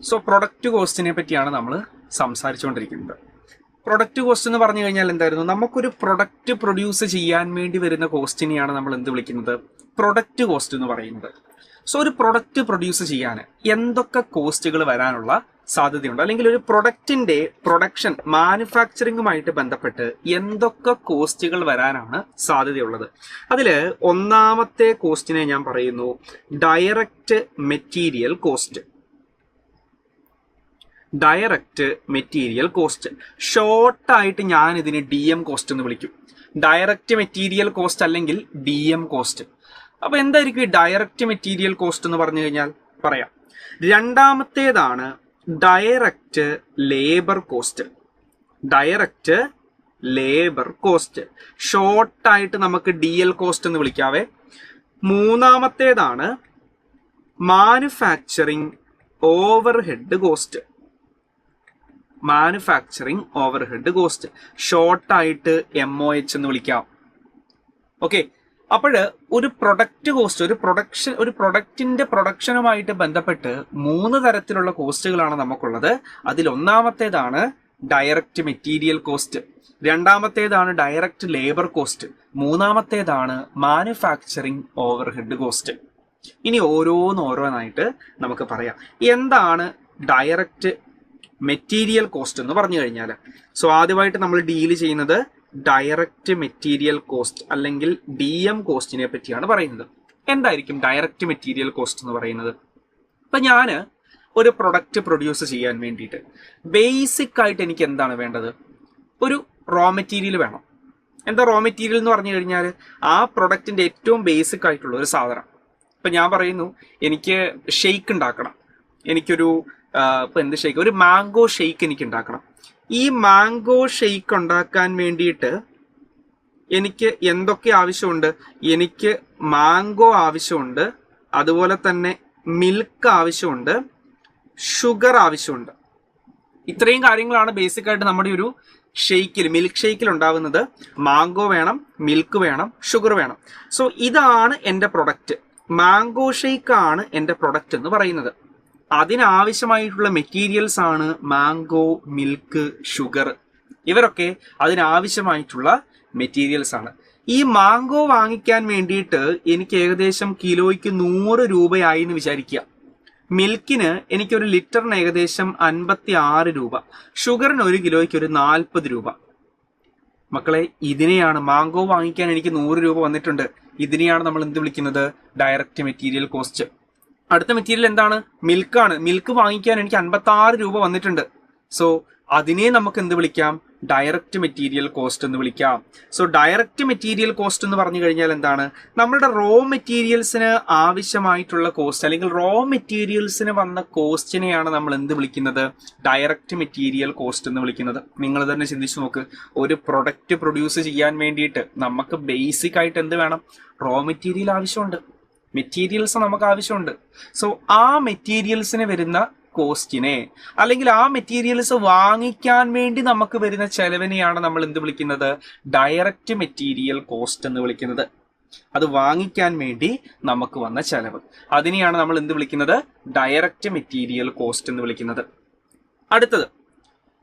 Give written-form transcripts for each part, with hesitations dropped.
So product കോസ്റ്റിനെ പറ്റിയാണ് നമ്മൾ സംസാരിച്ചുകൊണ്ടിരിക്കുന്നത്. Product cost എന്ന് പറഞ്ഞു കഴിഞ്ഞാൽ എന്തായിരുന്നു? നമുക്കൊരു പ്രൊഡക്റ്റ് പ്രൊഡ്യൂസ് ചെയ്യാൻ വേണ്ടി വരുന്ന കോസ്റ്റിനെയാണ് നമ്മൾ എന്ത് വിളിക്കുന്നത്? പ്രൊഡക്റ്റ് കോസ്റ്റ് എന്ന് പറയുന്നത്. സോ ഒരു പ്രൊഡക്റ്റ് പ്രൊഡ്യൂസ് ചെയ്യാൻ എന്തൊക്കെ കോസ്റ്റുകൾ വരാനുള്ള സാധ്യതയുണ്ട്, അല്ലെങ്കിൽ ഒരു പ്രൊഡക്റ്റിന്റെ പ്രൊഡക്ഷൻ മാനുഫാക്ചറിങ്ങുമായിട്ട് ബന്ധപ്പെട്ട് എന്തൊക്കെ കോസ്റ്റുകൾ വരാനാണ് സാധ്യതയുള്ളത്? അതില് ഒന്നാമത്തെ കോസ്റ്റിനെ ഞാൻ പറയുന്നു direct material cost. Direct material cost, ഷോർട്ടായിട്ട് ഞാൻ ഇതിന് DM കോസ്റ്റ് എന്ന് വിളിക്കും. ഡയറക്റ്റ് മെറ്റീരിയൽ കോസ്റ്റ് അല്ലെങ്കിൽ DM കോസ്റ്റ്. അപ്പൊ എന്തായിരിക്കും ഈ ഡയറക്റ്റ് മെറ്റീരിയൽ കോസ്റ്റ് എന്ന് പറഞ്ഞു കഴിഞ്ഞാൽ പറയാം. രണ്ടാമത്തേതാണ് direct labour cost. Direct labour cost, ഷോർട്ടായിട്ട് നമുക്ക് DL കോസ്റ്റ് എന്ന് വിളിക്കാവേ. മൂന്നാമത്തേതാണ് manufacturing overhead cost. Manufacturing overhead cost, ഷോർട്ടായിട്ട് MOH എന്ന് വിളിക്കാം. ഓക്കെ, അപ്പോഴ് ഒരു പ്രൊഡക്റ്റ് കോസ്റ്റ്, ഒരു പ്രൊഡക്റ്റിന്റെ പ്രൊഡക്ഷനുമായിട്ട് ബന്ധപ്പെട്ട് 3 തരത്തിലുള്ള കോസ്റ്റുകളാണ് നമുക്കുള്ളത്. അതിൽ ഒന്നാമത്തേതാണ് ഡയറക്റ്റ് മെറ്റീരിയൽ കോസ്റ്റ്, രണ്ടാമത്തേതാണ് ഡയറക്റ്റ് ലേബർ കോസ്റ്റ്, മൂന്നാമത്തേതാണ് മാനുഫാക്ചറിങ് ഓവർഹെഡ് കോസ്റ്റ്. ഇനി ഓരോന്നായിട്ട് നമുക്ക് പറയാം. എന്താണ് ഡയറക്റ്റ് മെറ്റീരിയൽ കോസ്റ്റ് എന്ന് പറഞ്ഞു കഴിഞ്ഞാൽ, സോ ആദ്യമായിട്ട് നമ്മൾ ഡീൽ ചെയ്യുന്നത് ഡയറക്റ്റ് മെറ്റീരിയൽ കോസ്റ്റ് അല്ലെങ്കിൽ DM കോസ്റ്റിനെ പറ്റിയാണ് പറയുന്നത്. എന്തായിരിക്കും ഡയറക്റ്റ് മെറ്റീരിയൽ കോസ്റ്റ് എന്ന് പറയുന്നത്? ഇപ്പൊ ഞാൻ ഒരു പ്രൊഡക്റ്റ് പ്രൊഡ്യൂസ് ചെയ്യാൻ വേണ്ടിയിട്ട് ബേസിക് ആയിട്ട് എനിക്ക് എന്താണ് വേണ്ടത്? ഒരു റോ മെറ്റീരിയൽ വേണം. എന്താ റോ മെറ്റീരിയൽ എന്ന് പറഞ്ഞു കഴിഞ്ഞാൽ ആ പ്രൊഡക്റ്റിന്റെ ഏറ്റവും ബേസിക് ആയിട്ടുള്ള ഒരു സാധനം. ഇപ്പൊ ഞാൻ പറയുന്നു എനിക്ക് ഷെയ്ക്ക് ഉണ്ടാക്കണം, എനിക്കൊരു ഇപ്പൊ എന്ത് ഷെയ്ക്ക്, ഒരു മാംഗോ ഷെയ്ക്ക് എനിക്ക് ഉണ്ടാക്കണം. ഈ മാംഗോ ഷെയ്ക്ക് ഉണ്ടാക്കാൻ വേണ്ടിയിട്ട് എനിക്ക് എന്തൊക്കെ ആവശ്യമുണ്ട്? എനിക്ക് മാംഗോ ആവശ്യമുണ്ട്, അതുപോലെ തന്നെ മിൽക്ക് ആവശ്യമുണ്ട്, ഷുഗർ ആവശ്യമുണ്ട്. ഇത്രയും കാര്യങ്ങളാണ് ബേസിക് ആയിട്ട് നമ്മുടെ ഒരു ഷെയ്ക്കിൽ, മിൽക്ക് ഷെയ്ക്കിൽ ഉണ്ടാവുന്നത്. മാംഗോ വേണം, മിൽക്ക് വേണം, ഷുഗർ വേണം. സോ ഇതാണ് എൻ്റെ പ്രൊഡക്റ്റ്. മാംഗോ ഷെയ്ക്ക് ആണ് എൻ്റെ പ്രൊഡക്റ്റ് എന്ന് പറയുന്നത്. അതിനാവശ്യമായിട്ടുള്ള മെറ്റീരിയൽസ് ആണ് മാംഗോ, മിൽക്ക്, ഷുഗർ. ഇവരൊക്കെ അതിനാവശ്യമായിട്ടുള്ള മെറ്റീരിയൽസ് ആണ്. ഈ മാംഗോ വാങ്ങിക്കാൻ വേണ്ടിയിട്ട് എനിക്ക് ഏകദേശം കിലോയ്ക്ക് 100 രൂപയായി എന്ന് വിചാരിക്കുക. മിൽക്കിന് എനിക്കൊരു ലിറ്ററിന് ഏകദേശം 56 രൂപ, ഷുഗറിന് 1 കിലോയ്ക്ക് ഒരു 40 രൂപ. മക്കളെ, ഇതിനെയാണ് മാംഗോ വാങ്ങിക്കാൻ എനിക്ക് 100 രൂപ വന്നിട്ടുണ്ട്. ഇതിനെയാണ് നമ്മൾ എന്ത് വിളിക്കുന്നത്? Direct material cost. അടുത്ത മെറ്റീരിയൽ എന്താണ്? മിൽക്കാണ്. മിൽക്ക് വാങ്ങിക്കാൻ എനിക്ക് 56 രൂപ വന്നിട്ടുണ്ട്. സോ അതിനെ നമുക്ക് എന്ത് വിളിക്കാം? ഡയറക്റ്റ് മെറ്റീരിയൽ കോസ്റ്റ് എന്ന് വിളിക്കാം. സോ ഡയറക്റ്റ് മെറ്റീരിയൽ കോസ്റ്റ് എന്ന് പറഞ്ഞു കഴിഞ്ഞാൽ എന്താണ്? നമ്മുടെ റോ മെറ്റീരിയൽസിന് ആവശ്യമായിട്ടുള്ള കോസ്റ്റ്, അല്ലെങ്കിൽ റോ മെറ്റീരിയൽസിന് വന്ന കോസ്റ്റിനെയാണ് നമ്മൾ എന്ത് വിളിക്കുന്നത്? ഡയറക്റ്റ് മെറ്റീരിയൽ കോസ്റ്റ് എന്ന് വിളിക്കുന്നത്. നിങ്ങൾ തന്നെ ചിന്തിച്ചു നോക്ക്, ഒരു പ്രൊഡക്റ്റ് പ്രൊഡ്യൂസ് ചെയ്യാൻ വേണ്ടിയിട്ട് നമുക്ക് ബേസിക് ആയിട്ട് എന്ത് വേണം? റോ മെറ്റീരിയൽ ആവശ്യമുണ്ട്, മെറ്റീരിയൽസ് നമുക്ക് ആവശ്യമുണ്ട്. സോ ആ മെറ്റീരിയൽസിന് വരുന്ന കോസ്റ്റിനെ, അല്ലെങ്കിൽ ആ മെറ്റീരിയൽസ് വാങ്ങിക്കാൻ വേണ്ടി നമുക്ക് വരുന്ന ചെലവിനെയാണ് നമ്മൾ എന്ത് വിളിക്കുന്നത്? ഡയറക്റ്റ് മെറ്റീരിയൽ കോസ്റ്റ് എന്ന് വിളിക്കുന്നത്. അത് വാങ്ങിക്കാൻ വേണ്ടി നമുക്ക് വന്ന ചെലവ്, അതിനെയാണ് നമ്മൾ എന്ത് വിളിക്കുന്നത്? ഡയറക്റ്റ് മെറ്റീരിയൽ കോസ്റ്റ് എന്ന് വിളിക്കുന്നത്. അടുത്തത്,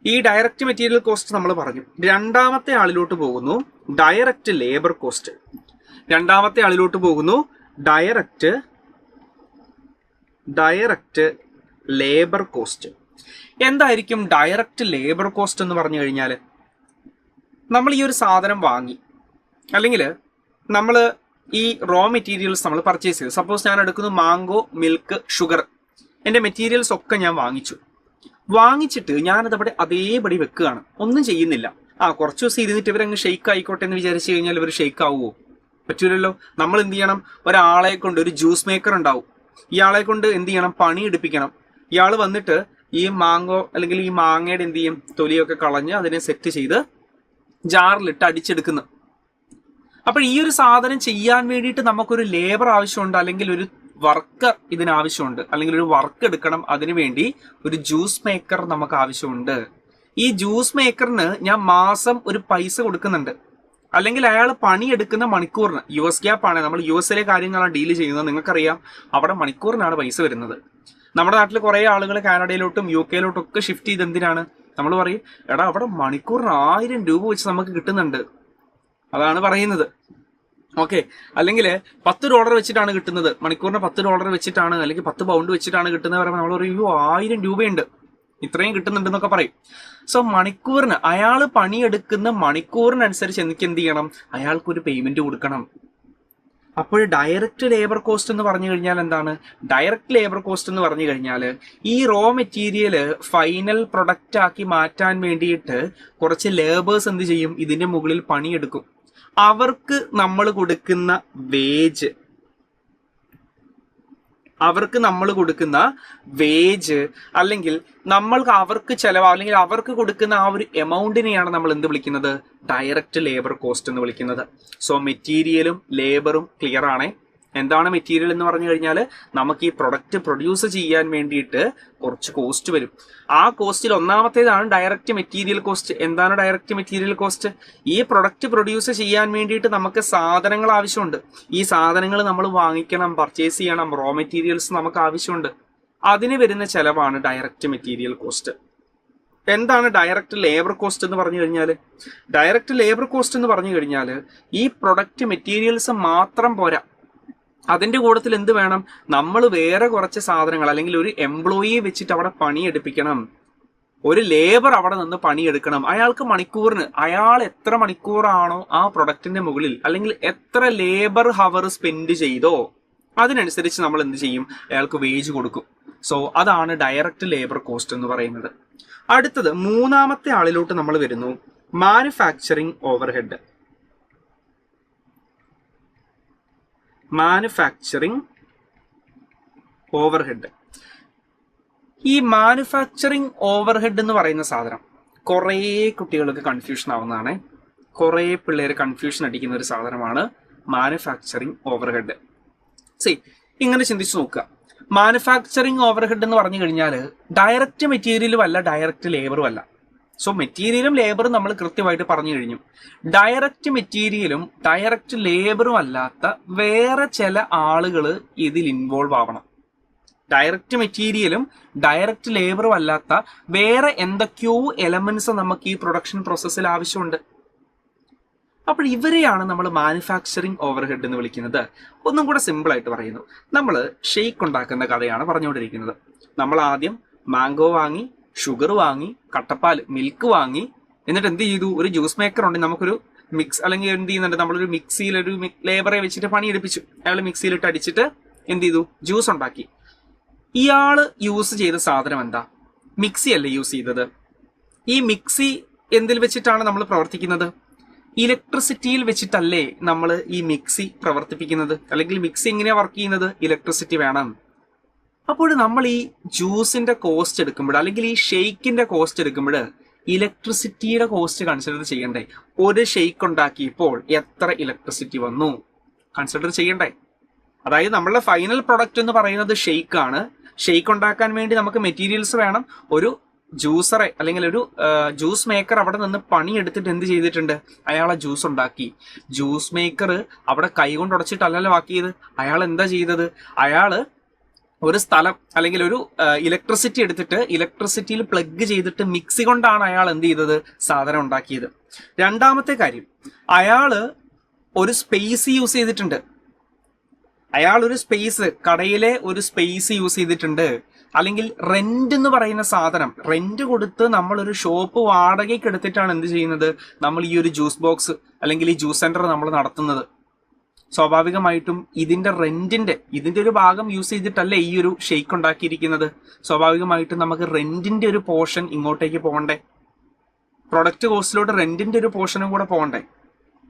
ഈ ഡയറക്റ്റ് മെറ്റീരിയൽ കോസ്റ്റ് നമ്മൾ പറഞ്ഞു. രണ്ടാമത്തെ ആളിലോട്ട് പോകുന്നു, ഡയറക്റ്റ് ലേബർ കോസ്റ്റ്. രണ്ടാമത്തെ ആളിലോട്ട് പോകുന്നു ഡയറക്റ്റ് ലേബർ കോസ്റ്റ്. എന്തായിരിക്കും ഡയറക്റ്റ് ലേബർ കോസ്റ്റ് എന്ന് പറഞ്ഞു കഴിഞ്ഞാൽ, നമ്മൾ ഈ ഒരു സാധനം വാങ്ങി, അല്ലെങ്കിൽ നമ്മൾ ഈ റോ മെറ്റീരിയൽസ് നമ്മൾ പർച്ചേസ് ചെയ്തു. സപ്പോസ് ഞാൻ എടുക്കുന്നു മാംഗോ, മിൽക്ക്, ഷുഗർ. എൻ്റെ മെറ്റീരിയൽസ് ഒക്കെ ഞാൻ വാങ്ങിച്ചിട്ട് ഞാനതവിടെ അതേപടി വെക്കുകയാണ്, ഒന്നും ചെയ്യുന്നില്ല. കുറച്ച് ദിവസം ഇരുന്നിട്ട് ഇവരങ്ങ് ഷെയ്ക്ക് ആയിക്കോട്ടെ എന്ന് വിചാരിച്ചു കഴിഞ്ഞാൽ ഇവർ ഷെയ്ക്ക് ആവുമോ? പറ്റൂലല്ലോ. നമ്മൾ എന്ത് ചെയ്യണം? ഒരാളെ കൊണ്ട്, ഒരു ജ്യൂസ് മേക്കർ ഉണ്ടാവും, ഇയാളെ കൊണ്ട് എന്ത് ചെയ്യണം? പണി എടുപ്പിക്കണം. ഇയാൾ വന്നിട്ട് ഈ മാംഗോ അല്ലെങ്കിൽ ഈ മാങ്ങയുടെ എന്ത് ചെയ്യും? തൊലിയൊക്കെ കളഞ്ഞ് അതിനെ സെറ്റ് ചെയ്ത് ജാറിലിട്ട് അടിച്ചെടുക്കുന്നു. അപ്പോൾ ഈ ഒരു സാധനം ചെയ്യാൻ വേണ്ടിയിട്ട് നമുക്കൊരു ലേബർ ആവശ്യമുണ്ട്, അല്ലെങ്കിൽ ഒരു വർക്കർ ഇതിനാവശ്യമുണ്ട്, അല്ലെങ്കിൽ ഒരു വർക്ക് എടുക്കണം. അതിനുവേണ്ടി ഒരു ജ്യൂസ് മേക്കർ നമുക്ക് ആവശ്യമുണ്ട്. ഈ ജ്യൂസ് മേക്കറിന് ഞാൻ മാസം ഒരു പൈസ കൊടുക്കുന്നുണ്ട്, അല്ലെങ്കിൽ അയാൾ പണിയെടുക്കുന്ന മണിക്കൂറിന്. US ഗ്യാപ്പ് ആണ്, നമ്മൾ US കാര്യങ്ങളാണ് ഡീൽ ചെയ്യുന്നത്. നിങ്ങൾക്കറിയാം, അവിടെ മണിക്കൂറിനാണ് പൈസ വരുന്നത്. നമ്മുടെ നാട്ടിൽ കുറെ ആളുകൾ കാനഡയിലോട്ടും UK ഒക്കെ ഷിഫ്റ്റ് ചെയ്ത് എന്തിനാണ്? നമ്മൾ പറയും എടാ അവിടെ മണിക്കൂറിന് 1000 രൂപ വെച്ച് നമുക്ക് കിട്ടുന്നുണ്ട്, അതാണ് പറയുന്നത്. ഓക്കെ, അല്ലെങ്കിൽ $10 വെച്ചിട്ടാണ് കിട്ടുന്നത്, മണിക്കൂറിന് $10 വെച്ചിട്ടാണ്, അല്ലെങ്കിൽ 10 പൗണ്ട് വെച്ചിട്ടാണ് കിട്ടുന്നത് പറയുമ്പോൾ നമ്മൾ പറയും 1000 രൂപയുണ്ട്, ഇത്രയും കിട്ടുന്നുണ്ടെന്നൊക്കെ പറയും. സോ മണിക്കൂറിന് അയാൾ പണിയെടുക്കുന്ന മണിക്കൂറിനനുസരിച്ച് എനിക്ക് എന്ത് ചെയ്യണം? അയാൾക്കൊരു പേയ്മെന്റ് കൊടുക്കണം. അപ്പോൾ ഡയറക്റ്റ് ലേബർ കോസ്റ്റ് എന്ന് പറഞ്ഞു കഴിഞ്ഞാൽ എന്താണ്? ഡയറക്റ്റ് ലേബർ കോസ്റ്റ് എന്ന് പറഞ്ഞു കഴിഞ്ഞാൽ ഈ റോ മെറ്റീരിയൽ ഫൈനൽ പ്രൊഡക്റ്റ് ആക്കി മാറ്റാൻ വേണ്ടിയിട്ട് കുറച്ച് ലേബേഴ്സ് എന്ത് ചെയ്യും? ഇതിന്റെ മുകളിൽ പണിയെടുക്കും. അവർക്ക് നമ്മൾ കൊടുക്കുന്ന വേജ്, അല്ലെങ്കിൽ നമ്മൾക്ക് അവർക്ക് ചെലവ്, അല്ലെങ്കിൽ അവർക്ക് കൊടുക്കുന്ന ആ ഒരു എമൗണ്ടിനെയാണ് നമ്മൾ എന്ത് വിളിക്കുന്നത്? ഡയറക്റ്റ് ലേബർ കോസ്റ്റ് എന്ന് വിളിക്കുന്നത്. സോ മെറ്റീരിയലും ലേബറും ക്ലിയർ ആണേ. എന്താണ് മെറ്റീരിയൽ എന്ന് പറഞ്ഞു കഴിഞ്ഞാൽ നമുക്ക് ഈ പ്രൊഡക്റ്റ് പ്രൊഡ്യൂസ് ചെയ്യാൻ വേണ്ടിയിട്ട് കുറച്ച് കോസ്റ്റ് വരും. ആ കോസ്റ്റിൽ ഒന്നാമത്തേതാണ് ഡയറക്റ്റ് മെറ്റീരിയൽ കോസ്റ്റ്. എന്താണ് ഡയറക്റ്റ് മെറ്റീരിയൽ കോസ്റ്റ്? ഈ പ്രൊഡക്റ്റ് പ്രൊഡ്യൂസ് ചെയ്യാൻ വേണ്ടിയിട്ട് നമുക്ക് സാധനങ്ങൾ ആവശ്യമുണ്ട്. ഈ സാധനങ്ങൾ നമ്മൾ വാങ്ങിക്കണം, പർച്ചേസ് ചെയ്യണം, റോ മെറ്റീരിയൽസ് നമുക്ക് ആവശ്യമുണ്ട്. അതിന് വരുന്ന ചെലവാണ് ഡയറക്റ്റ് മെറ്റീരിയൽ കോസ്റ്റ്. എന്താണ് ഡയറക്റ്റ് ലേബർ കോസ്റ്റ് എന്ന് പറഞ്ഞു കഴിഞ്ഞാൽ? ഡയറക്റ്റ് ലേബർ കോസ്റ്റ് എന്ന് പറഞ്ഞു കഴിഞ്ഞാൽ ഈ പ്രൊഡക്റ്റ് മെറ്റീരിയൽസ് മാത്രം പോരാ, അതിന്റെ കൂട്ടത്തിൽ എന്ത് വേണം? നമ്മൾ വേറെ കുറച്ച് സാധനങ്ങൾ, അല്ലെങ്കിൽ ഒരു എംപ്ലോയിയെ വെച്ചിട്ട് അവിടെ പണിയെടുപ്പിക്കണം, ഒരു ലേബർ അവിടെ നിന്ന് പണിയെടുക്കണം. അയാൾക്ക് മണിക്കൂറിന് അയാൾ എത്ര മണിക്കൂറാണോ ആ പ്രൊഡക്റ്റിന്റെ മുകളിൽ, അല്ലെങ്കിൽ എത്ര ലേബർ ഹവർ സ്പെൻഡ് ചെയ്തോ അതിനനുസരിച്ച് നമ്മൾ എന്ത് ചെയ്യും? അയാൾക്ക് വേജ് കൊടുക്കും. സോ അതാണ് ഡയറക്റ്റ് ലേബർ കോസ്റ്റ് എന്ന് പറയുന്നത്. അടുത്തത് മൂന്നാമത്തെ ആളിലോട്ട് നമ്മൾ വരുന്നു, മാനുഫാക്ചറിങ് ഓവർഹെഡ്. Manufacturing overhead. ഈ മാനുഫാക്ചറിങ് ഓവർഹെഡ് എന്ന് പറയുന്ന സാധനം കുറേ കുട്ടികൾക്ക് കൺഫ്യൂഷൻ ആവുന്നതാണ്. കുറേ പിള്ളേർ കൺഫ്യൂഷൻ അടിക്കുന്ന ഒരു സാധനമാണ് മാനുഫാക്ചറിങ് ഓവർഹെഡ്. ഇങ്ങനെ ചിന്തിച്ചു നോക്കുക. മാനുഫാക്ചറിങ് ഓവർഹെഡ് എന്ന് പറഞ്ഞു കഴിഞ്ഞാൽ ഡയറക്റ്റ് മെറ്റീരിയലും അല്ല, ഡയറക്റ്റ് ലേബറും അല്ല. സോ മെറ്റീരിയലും ലേബറും നമ്മൾ കൃത്യമായിട്ട് പറഞ്ഞു കഴിഞ്ഞു. ഡയറക്റ്റ് മെറ്റീരിയലും ഡയറക്റ്റ് ലേബറും അല്ലാത്ത വേറെ ചില ആളുകൾ ഇതിൽ ഇൻവോൾവ് ആവണം. ഡയറക്റ്റ് മെറ്റീരിയലും ഡയറക്റ്റ് ലേബറും അല്ലാത്ത വേറെ എന്തൊക്കെയോ എലമെന്റ്സ് നമുക്ക് ഈ പ്രൊഡക്ഷൻ പ്രോസസ്സിൽ ആവശ്യമുണ്ട്. അപ്പോൾ ഇവരെയാണ് നമ്മൾ മാനുഫാക്ചറിങ് ഓവർഹെഡ് എന്ന് വിളിക്കുന്നത്. ഒന്നും കൂടെ സിമ്പിൾ ആയിട്ട് പറയുന്നു, നമ്മൾ ഷെയ്ക്ക് ഉണ്ടാക്കുന്ന കഥയാണ് പറഞ്ഞുകൊണ്ടിരിക്കുന്നത്. നമ്മൾ ആദ്യം മാംഗോ വാങ്ങി, ഷുഗർ വാങ്ങി, കട്ടപ്പാൽ, മിൽക്ക് വാങ്ങി, എന്നിട്ട് എന്ത് ചെയ്തു? ഒരു ജ്യൂസ് മേക്കർ ഉണ്ട്, നമുക്കൊരു മിക്സ്, അല്ലെങ്കിൽ എന്ത് ചെയ്യുന്നുണ്ട്, നമ്മളൊരു മിക്സിയിൽ ഒരു ലേബറെ വെച്ചിട്ട് പണിയെടുപ്പിച്ചു. അയാൾ മിക്സിയിലിട്ട് അടിച്ചിട്ട് എന്ത് ചെയ്തു? ജ്യൂസ് ഉണ്ടാക്കി. ഇയാള് യൂസ് ചെയ്ത സാധനം എന്താ? മിക്സി അല്ലേ യൂസ് ചെയ്തത്. ഈ മിക്സി എന്തിൽ വെച്ചിട്ടാണ് നമ്മൾ പ്രവർത്തിക്കുന്നത്? ഇലക്ട്രിസിറ്റിയിൽ വെച്ചിട്ടല്ലേ നമ്മൾ ഈ മിക്സി പ്രവർത്തിപ്പിക്കുന്നത്, അല്ലെങ്കിൽ മിക്സി എങ്ങനെയാ വർക്ക് ചെയ്യുന്നത്? ഇലക്ട്രിസിറ്റി വേണം. അപ്പോൾ നമ്മൾ ഈ ജ്യൂസിന്റെ കോസ്റ്റ് എടുക്കുമ്പോൾ, അല്ലെങ്കിൽ ഈ ഷെയ്ക്കിന്റെ കോസ്റ്റ് എടുക്കുമ്പോൾ ഇലക്ട്രിസിറ്റിയുടെ കോസ്റ്റ് കൺസിഡർ ചെയ്യണ്ടേ? ഒരു ഷെയ്ക്ക് ഉണ്ടാക്കിയപ്പോൾ എത്ര ഇലക്ട്രിസിറ്റി വന്നു കൺസിഡർ ചെയ്യണ്ടേ? അതായത് നമ്മളുടെ ഫൈനൽ പ്രൊഡക്റ്റ് എന്ന് പറയുന്നത് ഷെയ്ക്ക് ആണ്. ഷെയ്ക്ക് ഉണ്ടാക്കാൻ വേണ്ടി നമുക്ക് മെറ്റീരിയൽസ് വേണം. ഒരു ജ്യൂസറെ, അല്ലെങ്കിൽ ഒരു ജ്യൂസ് മേക്കർ അവിടെ നിന്ന് പണിയെടുത്തിട്ട് എന്ത് ചെയ്തിട്ടുണ്ട്? അയാളെ ജ്യൂസ് ഉണ്ടാക്കി. ജ്യൂസ് മേക്കർ അവിടെ കൈകൊണ്ട് ഉടച്ചിട്ടല്ലല്ലോ ആക്കിയത്. അയാൾ എന്താ ചെയ്തത്? അയാള് ഒരു സ്ഥലം, അല്ലെങ്കിൽ ഒരു ഇലക്ട്രിസിറ്റി എടുത്തിട്ട് ഇലക്ട്രിസിറ്റിയിൽ പ്ലഗ് ചെയ്തിട്ട് മിക്സി കൊണ്ടാണ് അയാൾ എന്ത് ചെയ്തത്? സാധനം ഉണ്ടാക്കിയത്. രണ്ടാമത്തെ കാര്യം, അയാള് ഒരു സ്പേസ് യൂസ് ചെയ്തിട്ടുണ്ട്. അയാൾ ഒരു സ്പേസ്, കടയിലെ ഒരു സ്പേസ് യൂസ് ചെയ്തിട്ടുണ്ട്. അല്ലെങ്കിൽ റെന്റ് എന്ന് പറയുന്ന സാധനം, റെന്റ് കൊടുത്ത് നമ്മൾ ഒരു ഷോപ്പ് വാടകയ്ക്ക് എടുത്തിട്ടാണ് എന്ത് ചെയ്യുന്നത്? നമ്മൾ ഈ ഒരു ജ്യൂസ് ബോക്സ് അല്ലെങ്കിൽ ഈ ജ്യൂസ് സെന്റർ നമ്മൾ നടത്തുന്നത്. സ്വാഭാവികമായിട്ടും ഇതിന്റെ ഒരു ഭാഗം യൂസ് ചെയ്തിട്ടല്ലേ ഈ ഒരു ഷെയ്ക്ക് ഉണ്ടാക്കിയിരിക്കുന്നത്. സ്വാഭാവികമായിട്ടും നമുക്ക് റെന്റിന്റെ ഒരു പോർഷൻ ഇങ്ങോട്ടേക്ക് പോകണ്ടേ? പ്രൊഡക്റ്റ് കോസ്റ്റിലോട്ട് റെന്റിന്റെ ഒരു പോർഷനും കൂടെ പോകണ്ടേ?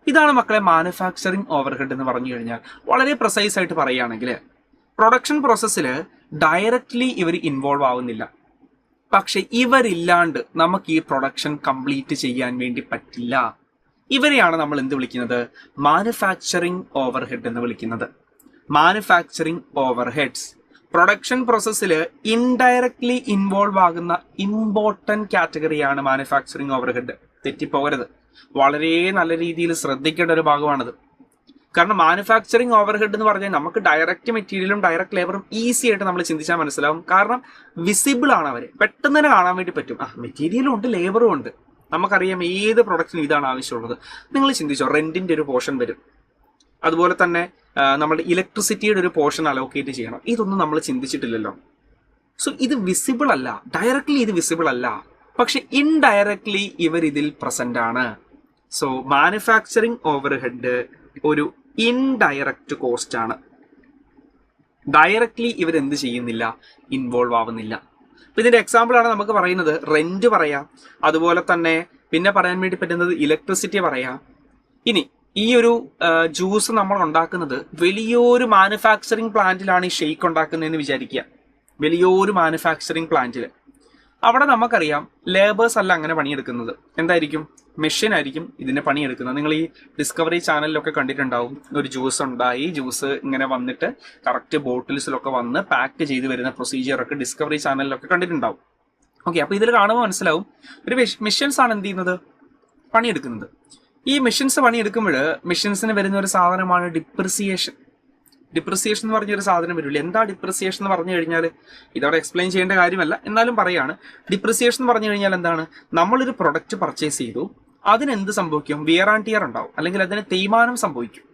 ഇതാണ് മക്കളെ മാനുഫാക്ചറിങ് ഓവർഹെഡ് എന്ന് പറഞ്ഞു കഴിഞ്ഞാൽ. വളരെ പ്രിസൈസ് ആയിട്ട് പറയുകയാണെങ്കിൽ പ്രൊഡക്ഷൻ പ്രോസസ്സിൽ ഡയറക്റ്റ്ലി ഇവർ ഇൻവോൾവ് ആവുന്നില്ല. പക്ഷെ ഇവരില്ലാണ്ട് നമുക്ക് ഈ പ്രൊഡക്ഷൻ കംപ്ലീറ്റ് ചെയ്യാൻ വേണ്ടി പറ്റില്ല. ഇവരെയാണ് നമ്മൾ എന്ത് വിളിക്കുന്നത്? മാനുഫാക്ചറിങ് ഓവർഹെഡ് എന്ന് വിളിക്കുന്നത്. മാനുഫാക്ചറിങ് ഓവർഹെഡ്സ് പ്രൊഡക്ഷൻ പ്രോസസ്സിൽ ഇൻഡയറക്ട്ലി ഇൻവോൾവ് ആകുന്ന ഇമ്പോർട്ടന്റ് കാറ്റഗറിയാണ് മാനുഫാക്ചറിങ് ഓവർഹെഡ്. തെറ്റിപ്പോകരുത്, വളരെ നല്ല രീതിയിൽ ശ്രദ്ധിക്കേണ്ട ഒരു ഭാഗമാണിത്. കാരണം മാനുഫാക്ചറിങ് ഓവർഹെഡ് എന്ന് പറഞ്ഞാൽ നമുക്ക് ഡയറക്റ്റ് മെറ്റീരിയലും ഡയറക്റ്റ് ലേബറും ഈസി ആയിട്ട് നമ്മൾ ചിന്തിച്ചാൽ മനസ്സിലാവും. കാരണം വിസിബിൾ ആണ് അവര്, പെട്ടെന്ന് തന്നെ കാണാൻ വേണ്ടി പറ്റും. മെറ്റീരിയലും ഉണ്ട്, ലേബറും ഉണ്ട്. നമുക്കറിയാം ഏത് പ്രൊഡക്റ്റിനും ഇതാണ് ആവശ്യമുള്ളത്. നിങ്ങൾ ചിന്തിച്ചോ, റെന്റിന്റെ ഒരു പോർഷൻ വരും, അതുപോലെ തന്നെ നമ്മുടെ ഇലക്ട്രിസിറ്റിയുടെ ഒരു പോർഷൻ അലോക്കേറ്റ് ചെയ്യണം. ഇതൊന്നും നമ്മൾ ചിന്തിച്ചിട്ടില്ലല്ലോ. സോ ഇത് വിസിബിൾ അല്ല, ഡയറക്ട്ലി ഇത് വിസിബിൾ അല്ല, പക്ഷെ ഇൻഡയറക്ട്ലി ഇവർ ഇതിൽ പ്രസന്റ് ആണ്. സോ മാനുഫാക്ചറിങ് ഓവർഹെഡ് ഒരു ഇൻഡയറക്റ്റ് കോസ്റ്റ് ആണ്. ഡയറക്ട്ലി ഇവർ എന്ത് ചെയ്യുന്നില്ല, ഇൻവോൾവ് ആവുന്നില്ല. അപ്പൊ ഇതിന്റെ എക്സാമ്പിൾ ആണ് നമുക്ക് പറയുന്നത് റെന്റ് പറയാം, അതുപോലെ തന്നെ പിന്നെ പറയാൻ വേണ്ടി പറ്റുന്നത് ഇലക്ട്രിസിറ്റി പറയാം. ഇനി ഈ ഒരു ജ്യൂസ് നമ്മൾ ഉണ്ടാക്കുന്നത് വലിയൊരു മാനുഫാക്ചറിങ് പ്ലാന്റിലാണ് ഈ ഷെയ്ക്ക് ഉണ്ടാക്കുന്നതെന്ന് വിചാരിക്കുക. വലിയൊരു മാനുഫാക്ചറിങ് പ്ലാന്റിൽ അവിടെ നമുക്കറിയാം ലേബേഴ്സ് അല്ല അങ്ങനെ പണിയെടുക്കുന്നത്. എന്തായിരിക്കും? മെഷീൻ ആയിരിക്കും ഇതിന്റെ പണിയെടുക്കുന്നത്. നിങ്ങൾ ഈ ഡിസ്കവറി ചാനലിലൊക്കെ കണ്ടിട്ടുണ്ടാവും, ഒരു ജ്യൂസ് ഉണ്ടായി, ജ്യൂസ് ഇങ്ങനെ വന്നിട്ട് കറക്റ്റ് ബോട്ടിൽസിലൊക്കെ വന്ന് പാക്ക് ചെയ്ത് വരുന്ന പ്രൊസീജിയർ ഒക്കെ ഡിസ്കവറി ചാനലിലൊക്കെ കണ്ടിട്ടുണ്ടാവും. ഓക്കെ, അപ്പൊ ഇതിൽ കാണുമ്പോൾ മനസ്സിലാവും ഒരു മെഷീൻസ് ആണ് എന്ത് ചെയ്യുന്നത്, പണിയെടുക്കുന്നത്. ഈ മെഷീൻസ് പണിയെടുക്കുമ്പോൾ മെഷീൻസിന് വരുന്ന ഒരു സാധനമാണ് ഡിപ്രിസിയേഷൻ. ഡിപ്രിസിയേഷൻ എന്ന് പറഞ്ഞൊരു സാധനം വരില്ല. എന്താ ഡിപ്രിസിയേഷൻ എന്ന് പറഞ്ഞു കഴിഞ്ഞാൽ ഇതവിടെ എക്സ്പ്ലെയിൻ ചെയ്യേണ്ട കാര്യമല്ല, എന്നാലും പറയാണ്. ഡിപ്രിസിയേഷൻ എന്ന് പറഞ്ഞു കഴിഞ്ഞാൽ എന്താണ്? നമ്മളൊരു പ്രൊഡക്റ്റ് പർച്ചേസ് ചെയ്തു, അതിനെന്ത് സംഭവിക്കും? വിയർ ആൻഡ് ടിയർ ഉണ്ടാവും, അല്ലെങ്കിൽ അതിന് തേയ്മാനം സംഭവിക്കും.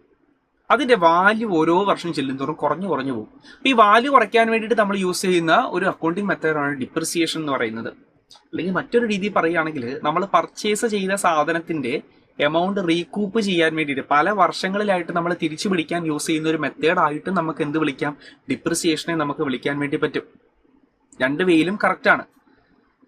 അതിന്റെ വാല്യൂ ഓരോ വർഷം ചെല്ലുന്തോറും കുറഞ്ഞു പോകും. ഈ വാല്യൂ കുറയ്ക്കാൻ വേണ്ടിയിട്ട് നമ്മൾ യൂസ് ചെയ്യുന്ന ഒരു അക്കൗണ്ടിങ് മെത്തേഡാണ് ഡിപ്രിസിയേഷൻ എന്ന് പറയുന്നത്. അല്ലെങ്കിൽ മറ്റൊരു രീതിയിൽ പറയുകയാണെങ്കിൽ നമ്മൾ പർച്ചേസ് ചെയ്ത സാധനത്തിന്റെ എമൗണ്ട് റീകൂപ്പ് ചെയ്യാൻ വേണ്ടിയിട്ട് പല വർഷങ്ങളിലായിട്ട് നമ്മൾ തിരിച്ചു പിടിക്കാൻ യൂസ് ചെയ്യുന്ന ഒരു മെത്തേഡായിട്ട് നമുക്ക് എന്ത് വിളിക്കാം? ഡിപ്രിസിയേഷനെ നമുക്ക് വിളിക്കാൻ വേണ്ടി പറ്റും. രണ്ട് വേയിലും കറക്റ്റ് ആണ്.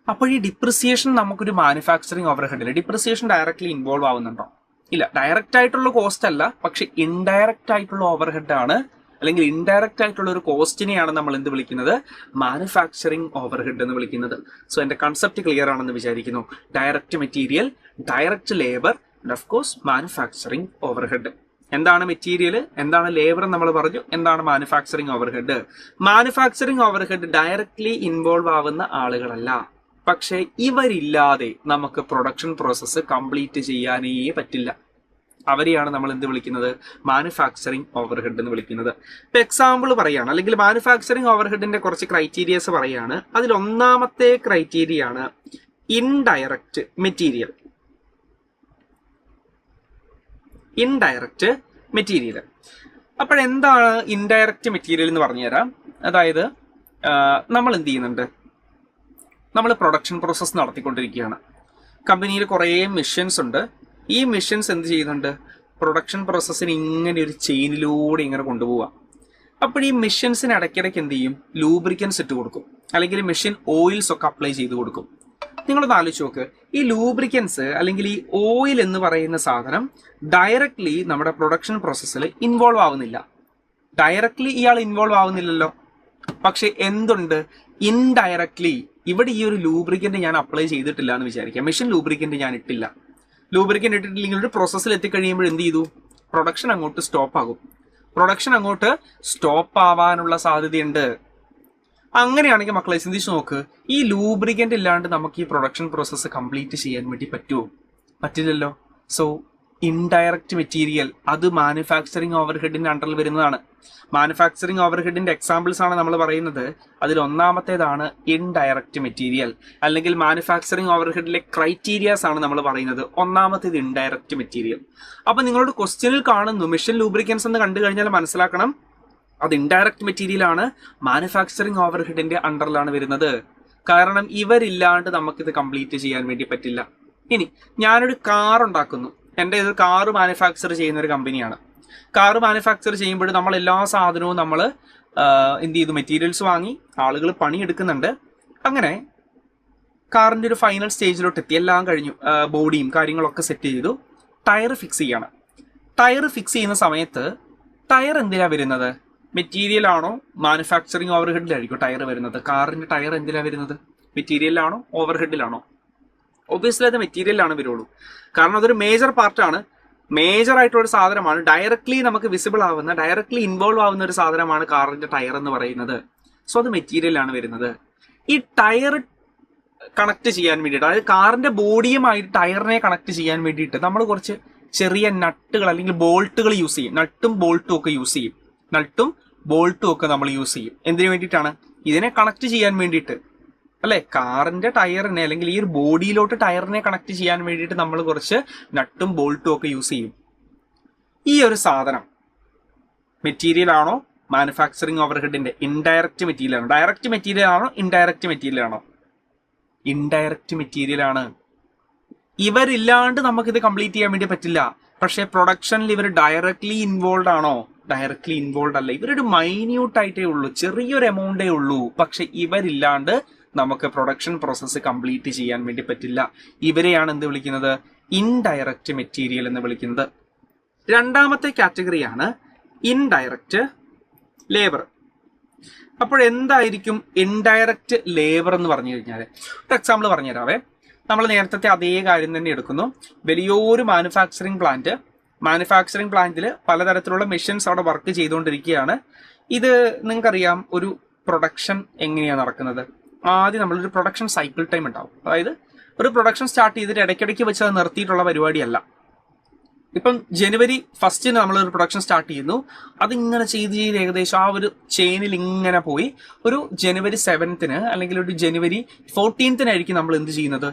അപ്പോൾ ഈ ഡിപ്രിസിയേഷൻ നമുക്കൊരു മാനുഫാക്ചറിങ് ഓവർഹെഡിൽ ഡിപ്രിസിയേഷൻ ഡയറക്ട്ലി ഇൻവോൾവ് ആവുന്നുണ്ടോ? ഇല്ല, ഡയറക്റ്റ് ആയിട്ടുള്ള കോസ്റ്റ് അല്ല, പക്ഷെ ഇൻഡയറക്റ്റ് ആയിട്ടുള്ള ഓവർഹെഡ് ആണ്, അല്ലെങ്കിൽ ഇൻഡയറക്റ്റ് ആയിട്ടുള്ള ഒരു കോസ്റ്റിനെയാണ് നമ്മൾ എന്ത് വിളിക്കുന്നത്? മാനുഫാക്ചറിങ് ഓവർഹെഡ് എന്ന് വിളിക്കുന്നത്. സോ എന്റെ കൺസെപ്റ്റ് ക്ലിയർ ആണെന്ന് വിചാരിക്കുന്നു. Direct material, direct labour, of course manufacturing overhead. എന്താണ് മെറ്റീരിയൽ, എന്താണ് ലേബർ നമ്മൾ പറഞ്ഞു, എന്താണ് manufacturing overhead? Manufacturing overhead directly involve ആവുന്ന ആളുകളല്ല, പക്ഷെ ഇവരില്ലാതെ നമുക്ക് പ്രൊഡക്ഷൻ പ്രോസസ്സ് കംപ്ലീറ്റ് ചെയ്യാനേ പറ്റില്ല. അവരെയാണ് നമ്മൾ എന്ത് വിളിക്കുന്നത്? മാനുഫാക്ചറിങ് ഓവർഹെഡ് എന്ന് വിളിക്കുന്നത്. ഇപ്പൊ എക്സാമ്പിൾ പറയാണ്, അല്ലെങ്കിൽ മാനുഫാക്ചറിങ് ഓവർഹെഡിന്റെ കുറച്ച് ക്രൈറ്റീരിയസ് പറയാണ്. അതിൽ ഒന്നാമത്തെ ക്രൈറ്റീരിയ ആണ് ഇൻഡയറക്റ്റ് മെറ്റീരിയൽ. Indirect material. അപ്പോഴെന്താണ് ഇൻഡയറക്റ്റ് മെറ്റീരിയൽ എന്ന് പറഞ്ഞുതരാം. അതായത് നമ്മൾ എന്ത് ചെയ്യുന്നുണ്ട്? നമ്മൾ പ്രൊഡക്ഷൻ പ്രോസസ്സ് നടത്തിക്കൊണ്ടിരിക്കുകയാണ്. കമ്പനിയിൽ കുറേ മെഷീൻസ് ഉണ്ട്. ഈ മെഷീൻസ് എന്ത് ചെയ്യുന്നുണ്ട്? പ്രൊഡക്ഷൻ പ്രോസസ്സിന് ഇങ്ങനെ ഒരു ചെയിനിലൂടെ ഇങ്ങനെ കൊണ്ടുപോവാം. അപ്പോൾ ഈ മെഷീൻസിന് ഇടയ്ക്കിടയ്ക്ക് എന്ത് ചെയ്യും? ലൂബ്രിക്കൻസ് ഇട്ട് കൊടുക്കും, അല്ലെങ്കിൽ മെഷീൻ ഓയിൽസ് ഒക്കെ അപ്ലൈ ചെയ്ത് കൊടുക്കും. നിങ്ങളൊന്ന് ആലോചിച്ച് നോക്ക്, ഈ ലൂബ്രിക്കൻസ് അല്ലെങ്കിൽ ഈ ഓയിൽ എന്ന് പറയുന്ന സാധനം ഡയറക്ട്ലി നമ്മുടെ പ്രൊഡക്ഷൻ പ്രോസസ്സിൽ ഇൻവോൾവ് ആവുന്നില്ല. ഡയറക്ട്ലി ഇയാൾ ഇൻവോൾവ് ആവുന്നില്ലല്ലോ, പക്ഷെ എന്തുണ്ട്? ഇൻഡയറക്ട്ലി ഇവിടെ ഈ ഒരു ലൂബ്രിക്കന്റ് ഞാൻ അപ്ലൈ ചെയ്തിട്ടില്ല എന്ന് വിചാരിക്കാം. മെഷീൻ ലൂബ്രിക്കന്റ് ഞാൻ ഇട്ടില്ല. ലൂബ്രിക്കന്റ് ഇട്ടിട്ടില്ലെങ്കിൽ ഒരു പ്രോസസ്സിൽ എത്തിക്കഴിയുമ്പോൾ എന്ത് ചെയ്തു? പ്രൊഡക്ഷൻ അങ്ങോട്ട് സ്റ്റോപ്പ് ആകും. പ്രൊഡക്ഷൻ അങ്ങോട്ട് സ്റ്റോപ്പ് ആവാനുള്ള സാധ്യതയുണ്ട്. അങ്ങനെയാണെങ്കിൽ മക്കളെ ചിന്തിച്ചു നോക്ക്, ഈ ലൂബ്രിക്കന്റ് ഇല്ലാണ്ട് നമുക്ക് ഈ പ്രൊഡക്ഷൻ പ്രോസസ്സ് കംപ്ലീറ്റ് ചെയ്യാൻ വേണ്ടി പറ്റുമോ? പറ്റില്ലല്ലോ. സോ ഇൻഡയറക്റ്റ് മെറ്റീരിയൽ അത് മാനുഫാക്ചറിങ് ഓവർഹെഡിന്റെ അണ്ടറിൽ വരുന്നതാണ്. മാനുഫാക്ചറിങ് ഓവർഹെഡിന്റെ എക്സാമ്പിൾസ് ആണ് നമ്മൾ പറയുന്നത്. അതിൽ ഒന്നാമത്തേതാണ് ഇൻഡയറക്റ്റ് മെറ്റീരിയൽ, അല്ലെങ്കിൽ മാനുഫാക്ചറിങ് ഓവർഹെഡിലെ ക്രൈറ്റീരിയാസ് ആണ് നമ്മൾ പറയുന്നത്. ഒന്നാമത്തേത് ഇൻഡയറക്റ്റ് മെറ്റീരിയൽ. അപ്പൊ നിങ്ങളോട് ക്വസ്റ്റ്യനിൽ കാണുന്നു മെഷീൻ ലൂബ്രിക്കൻസ് എന്ന് കണ്ടു കഴിഞ്ഞാൽ മനസ്സിലാക്കണം അത് ഇൻഡയറക്റ്റ് മെറ്റീരിയൽ ആണ്, മാനുഫാക്ചറിങ് ഓവർഹെഡിന്റെ അണ്ടറിലാണ് വരുന്നത്. കാരണം ഇവരില്ലാണ്ട് നമുക്കിത് കംപ്ലീറ്റ് ചെയ്യാൻ വേണ്ടി പറ്റില്ല. ഇനി ഞാനൊരു കാർ ഉണ്ടാക്കുന്നു, എൻ്റെ ഇത് കാറ് മാനുഫാക്ചർ ചെയ്യുന്ന ഒരു കമ്പനിയാണ്. കാറ് മാനുഫാക്ചർ ചെയ്യുമ്പോൾ നമ്മൾ എല്ലാ സാധനവും നമ്മൾ എന്ത് ചെയ്തു? മെറ്റീരിയൽസ് വാങ്ങി, ആളുകൾ പണിയെടുക്കുന്നുണ്ട്. അങ്ങനെ കാറിന്റെ ഒരു ഫൈനൽ സ്റ്റേജിലോട്ട് എത്തി, എല്ലാം കഴിഞ്ഞു, ബോഡിയും കാര്യങ്ങളൊക്കെ സെറ്റ് ചെയ്തു, ടയർ ഫിക്സ് ചെയ്യണം. ടയർ ഫിക്സ് ചെയ്യുന്ന സമയത്ത് ടയർ എന്തിനാ വരുന്നത്? മെറ്റീരിയൽ ആണോ മാനുഫാക്ചറിങ് ഓവർഹെഡിലായിരിക്കും ടയർ വരുന്നത്? കാറിന്റെ ടയർ എന്തിനാ വരുന്നത്? മെറ്റീരിയലാണോ ഓവർഹെഡിലാണോ? ഒബ്വിയസ്ലി അത് മെറ്റീരിയലാണ് വരുള്ളൂ. കാരണം അതൊരു മേജർ പാർട്ടാണ്, മേജർ ആയിട്ടുള്ള ഒരു സാധനമാണ്. ഡയറക്ട്ലി നമുക്ക് വിസിബിൾ ആവുന്ന, ഡയറക്ട്ലി ഇൻവോൾവ് ആവുന്ന ഒരു സാധനമാണ് കാറിന്റെ ടയർ എന്ന് പറയുന്നത്. സോ അത് മെറ്റീരിയലാണ് വരുന്നത്. ഈ ടയർ കണക്ട് ചെയ്യാൻ വേണ്ടിയിട്ട്, അതായത് കാറിന്റെ ബോഡിയുമായിട്ട് ടയറിനെ കണക്ട് ചെയ്യാൻ വേണ്ടിയിട്ട് നമ്മൾ കുറച്ച് ചെറിയ നട്ടുകൾ അല്ലെങ്കിൽ ബോൾട്ടുകൾ യൂസ് ചെയ്യും. നട്ടും ബോൾട്ടും ഒക്കെ യൂസ് ചെയ്യും. നട്ടും ബോൾട്ടും ഒക്കെ നമ്മൾ യൂസ് ചെയ്യും. എന്തിനു വേണ്ടിയിട്ടാണ്? ഇതിനെ കണക്ട് ചെയ്യാൻ വേണ്ടിയിട്ട്, അല്ലെ? കാറിന്റെ ടയറിനെ അല്ലെങ്കിൽ ഈ ഒരു ബോഡിയിലോട്ട് ടയറിനെ കണക്ട് ചെയ്യാൻ വേണ്ടിയിട്ട് നമ്മൾ കുറച്ച് നട്ടും ബോൾട്ടും ഒക്കെ യൂസ് ചെയ്യും. ഈ ഒരു സാധനം മെറ്റീരിയൽ ആണോ മാനുഫാക്ചറിങ് ഓവർഹെഡിന്റെ? ഇൻഡയറക്റ്റ് മെറ്റീരിയൽ ആണോ? ഡയറക്റ്റ് മെറ്റീരിയൽ ആണോ ഇൻഡയറക്റ്റ് മെറ്റീരിയൽ ആണോ? ഇൻഡയറക്റ്റ് മെറ്റീരിയൽ ആണ്. ഇവരില്ലാണ്ട് നമുക്കിത് കംപ്ലീറ്റ് ചെയ്യാൻ വേണ്ടി പറ്റില്ല. പക്ഷെ പ്രൊഡക്ഷനിൽ ഇവർ ഡയറക്ട്ലി ഇൻവോൾവ് ആണോ? ഡയറക്ട്ലി ഇൻവോൾവ് അല്ല. ഇവരൊരു മൈന്യൂട്ട് ആയിട്ടേ ഉള്ളൂ, ചെറിയൊരു എമൗണ്ടേ ഉള്ളൂ. പക്ഷെ ഇവരില്ലാണ്ട് നമുക്ക് പ്രൊഡക്ഷൻ പ്രോസസ്സ് കംപ്ലീറ്റ് ചെയ്യാൻ വേണ്ടി പറ്റില്ല. ഇവരെയാണ് എന്ത് വിളിക്കുന്നത്? ഇൻഡയറക്റ്റ് മെറ്റീരിയൽ എന്ന് വിളിക്കുന്നത്. രണ്ടാമത്തെ കാറ്റഗറിയാണ് ഇൻഡയറക്റ്റ് ലേബർ. അപ്പോൾ എന്തായിരിക്കും ഇൻഡയറക്റ്റ് ലേബർ എന്ന് പറഞ്ഞു കഴിഞ്ഞാൽ? ഒരു എക്സാമ്പിൾ പറഞ്ഞുതരാവേ. നമ്മൾ നേരത്തെ അതേ കാര്യം തന്നെ എടുക്കുന്നു. വലിയൊരു മാനുഫാക്ചറിങ് പ്ലാന്റിൽ പലതരത്തിലുള്ള മെഷീൻസ് അവിടെ വർക്ക് ചെയ്തുകൊണ്ടിരിക്കുകയാണ്. ഇത് നിങ്ങൾക്കറിയാം, ഒരു പ്രൊഡക്ഷൻ എങ്ങനെയാണ് നടക്കുന്നത്? ആദ്യം നമ്മളൊരു പ്രൊഡക്ഷൻ സൈക്കിൾ ടൈം ഉണ്ടാവും. അതായത് ഒരു പ്രൊഡക്ഷൻ സ്റ്റാർട്ട് ചെയ്തിട്ട് ഇടയ്ക്കിടയ്ക്ക് വെച്ച് അത് നിർത്തിയിട്ടുള്ള പരിപാടിയല്ല. ഇപ്പം ജനുവരി 1 നമ്മളൊരു പ്രൊഡക്ഷൻ സ്റ്റാർട്ട് ചെയ്യുന്നു. അതിങ്ങനെ ചെയ്ത് ഏകദേശം ആ ഒരു ചെയിനിൽ ഇങ്ങനെ പോയി ഒരു ജനുവരി 7 അല്ലെങ്കിൽ ഒരു ജനുവരി 14 നമ്മൾ എന്ത് ചെയ്യുന്നത്?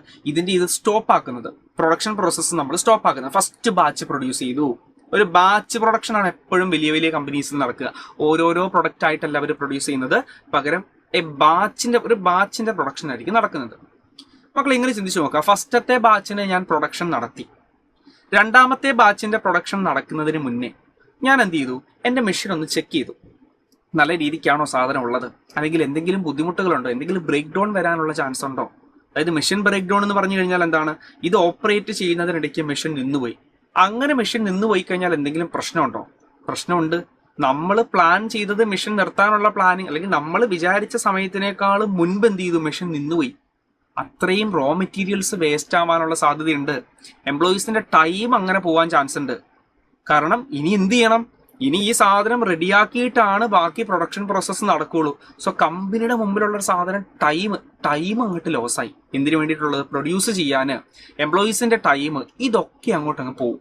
ഇത് സ്റ്റോപ്പ് ആക്കുന്നത്. പ്രൊഡക്ഷൻ പ്രോസസ്സ് നമ്മൾ സ്റ്റോപ്പ് ആക്കുന്നത്. ഫസ്റ്റ് ബാച്ച് പ്രൊഡ്യൂസ് ചെയ്തു. ഒരു ബാച്ച് പ്രൊഡക്ഷൻ ആണ് എപ്പോഴും വലിയ വലിയ കമ്പനീസിൽ നടക്കുക. ഓരോരോ പ്രൊഡക്റ്റ് ആയിട്ടല്ല അവർ പ്രൊഡ്യൂസ് ചെയ്യുന്നത്. പകരം ഒരു ബാച്ചിന്റെ പ്രൊഡക്ഷൻ ആയിരിക്കും നടക്കുന്നത്. മക്കൾ ഇങ്ങനെ ചിന്തിച്ചു നോക്കുക. ഫസ്റ്റത്തെ ബാച്ചിന് ഞാൻ പ്രൊഡക്ഷൻ നടത്തി. രണ്ടാമത്തെ ബാച്ചിന്റെ പ്രൊഡക്ഷൻ നടക്കുന്നതിന് മുന്നേ ഞാൻ എന്ത് ചെയ്തു? എന്റെ മെഷീൻ ഒന്ന് ചെക്ക് ചെയ്തു. നല്ല രീതിക്കാണോ സാധനം ഉള്ളത്? അല്ലെങ്കിൽ എന്തെങ്കിലും ബുദ്ധിമുട്ടുകളുണ്ടോ? എന്തെങ്കിലും ബ്രേക്ക് ഡൗൺ വരാനുള്ള ചാൻസ് ഉണ്ടോ? അതായത് മെഷീൻ ബ്രേക്ക് ഡൗൺ എന്ന് പറഞ്ഞു കഴിഞ്ഞാൽ എന്താണ്? ഇത് ഓപ്പറേറ്റ് ചെയ്യുന്നതിനിടയ്ക്ക് മെഷീൻ നിന്നുപോയി. അങ്ങനെ മെഷീൻ നിന്നുപോയി കഴിഞ്ഞാൽ എന്തെങ്കിലും പ്രശ്നമുണ്ടോ? പ്രശ്നമുണ്ട്. നമ്മൾ പ്ലാൻ ചെയ്തത് മെഷീൻ നിർത്താനുള്ള പ്ലാനിങ്, അല്ലെങ്കിൽ നമ്മൾ വിചാരിച്ച സമയത്തിനേക്കാളും മുൻപ് എന്ത് ചെയ്തു? മെഷീൻ നിന്നുപോയി. അത്രയും റോ മെറ്റീരിയൽസ് വേസ്റ്റ് ആവാനുള്ള സാധ്യതയുണ്ട്. എംപ്ലോയീസിന്റെ ടൈം അങ്ങനെ പോവാൻ ചാൻസ് ഉണ്ട്. കാരണം ഇനി എന്ത് ചെയ്യണം? ഇനി ഈ സാധനം റെഡിയാക്കിയിട്ടാണ് ബാക്കി പ്രൊഡക്ഷൻ പ്രോസസ്സ് നടക്കുകയുള്ളൂ. സോ കമ്പനിയുടെ മുമ്പിലുള്ള ഒരു സാധനം ടൈം അങ്ങോട്ട് ലോസായി. എന്തിനു വേണ്ടിയിട്ടുള്ളത്? പ്രൊഡ്യൂസ് ചെയ്യാന് എംപ്ലോയീസിന്റെ ടൈം, ഇതൊക്കെ അങ്ങോട്ട് പോകും.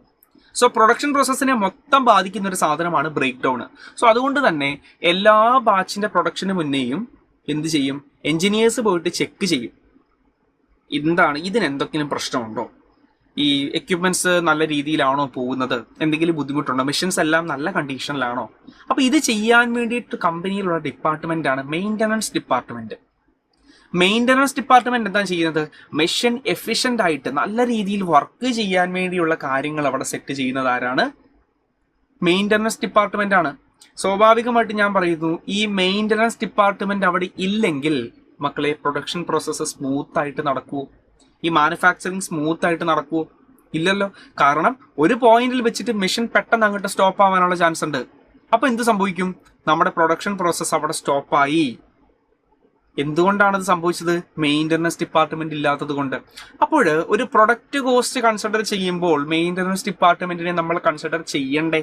സോ പ്രൊഡക്ഷൻ പ്രോസസ്സിനെ മൊത്തം ബാധിക്കുന്ന ഒരു സാധനമാണ് ബ്രേക്ക് ഡൗൺ. സോ അതുകൊണ്ട് തന്നെ എല്ലാ ബാച്ചിന്റെ പ്രൊഡക്ഷന് മുന്നേയും എന്ത് ചെയ്യും? എഞ്ചിനീയേഴ്സ് പോയിട്ട് ചെക്ക് ചെയ്യും. എന്താണ് ഇതിന് എന്തെങ്കിലും പ്രശ്നമുണ്ടോ? ഈ എക്യുപ്മെന്റ്സ് നല്ല രീതിയിലാണോ പോകുന്നത്? എന്തെങ്കിലും ബുദ്ധിമുട്ടുണ്ടോ? മെഷീൻസ് എല്ലാം നല്ല കണ്ടീഷനിലാണോ? അപ്പൊ ഇത് ചെയ്യാൻ വേണ്ടിയിട്ട് കമ്പനിയിലുള്ള ഡിപ്പാർട്ട്മെന്റ് ആണ് മെയിൻ്റനൻസ് ഡിപ്പാർട്ട്മെന്റ്. മെയിൻ്റനൻസ് ഡിപ്പാർട്ട്മെന്റ് എന്താ ചെയ്യുന്നത്? മെഷീൻ എഫിഷ്യന്റ് ആയിട്ട് നല്ല രീതിയിൽ വർക്ക് ചെയ്യാൻ വേണ്ടിയുള്ള കാര്യങ്ങൾ അവിടെ സെറ്റ് ചെയ്യുന്നത് ആരാണ്? മെയിൻ്റനൻസ് ഡിപ്പാർട്ട്മെന്റ് ആണ്. സ്വാഭാവികമായിട്ട് ഞാൻ പറയുന്നു, ഈ മെയിൻ്റനൻസ് ഡിപ്പാർട്ട്മെന്റ് അവിടെ ഇല്ലെങ്കിൽ മക്കളെ പ്രൊഡക്ഷൻ പ്രോസസ്സ് സ്മൂത്ത് ആയിട്ട് നടക്കുമോ? ഈ മാനുഫാക്ചറിങ് സ്മൂത്ത് ആയിട്ട് നടക്കുമോ? ഇല്ലല്ലോ. കാരണം ഒരു പോയിന്റിൽ വെച്ചിട്ട് മെഷീൻ പെട്ടെന്ന് അങ്ങോട്ട് സ്റ്റോപ്പ് ആവാനുള്ള ചാൻസ് ഉണ്ട്. അപ്പൊ എന്ത് സംഭവിക്കും? നമ്മുടെ പ്രൊഡക്ഷൻ പ്രോസസ്സ് അവിടെ സ്റ്റോപ്പായി. എന്തുകൊണ്ടാണ് ഇത് സംഭവിച്ചത്? മെയിൻ്റനൻസ് ഡിപ്പാർട്ട്മെന്റ് ഇല്ലാത്തത് കൊണ്ട്. അപ്പോൾ ഒരു പ്രൊഡക്റ്റ് കോസ്റ്റ് കൺസിഡർ ചെയ്യുമ്പോൾ മെയിൻ്റനൻസ് ഡിപ്പാർട്ട്മെന്റിനെ നമ്മൾ കൺസിഡർ ചെയ്യണ്ടേ?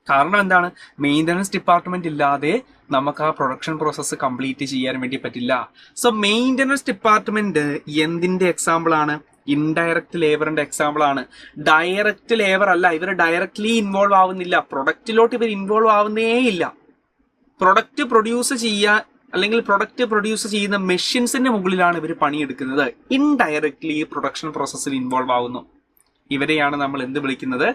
കാരണം എന്താണ്? മെയിൻ്റനൻസ് ഡിപ്പാർട്ട്മെന്റ് ഇല്ലാതെ നമുക്ക് ആ പ്രൊഡക്ഷൻ പ്രോസസ്സ് കംപ്ലീറ്റ് ചെയ്യാൻ വേണ്ടി പറ്റില്ല. സോ മെയിൻ്റനൻസ് ഡിപ്പാർട്ട്മെന്റ് എന്തിന്റെ എക്സാമ്പിൾ ആണ്? ഇൻഡയറക്റ്റ് ലേബറിന്റെ എക്സാമ്പിൾ ആണ്. ഡയറക്റ്റ് ലേബർ അല്ല. ഇവർ ഡയറക്ട്ലി ഇൻവോൾവ് ആവുന്നില്ല. പ്രൊഡക്റ്റിലോട്ട് ഇവർ ഇൻവോൾവ് ആവുന്നേ ഇല്ല. പ്രൊഡക്റ്റ് പ്രൊഡ്യൂസ് ചെയ്യാൻ അല്ലെങ്കിൽ പ്രൊഡക്റ്റ് പ്രൊഡ്യൂസ് ചെയ്യുന്ന മെഷീൻസിന്റെ മുകളിലാണ് ഇവർ പണിയെടുക്കുന്നത്. ഇൻഡയറക്ട്ലി പ്രൊഡക്ഷൻ പ്രോസസ്സിൽ ഇൻവോൾവ് ആവുന്നു. ഇവരെയാണ് നമ്മൾ എന്ത് വിളിക്കുന്നത്?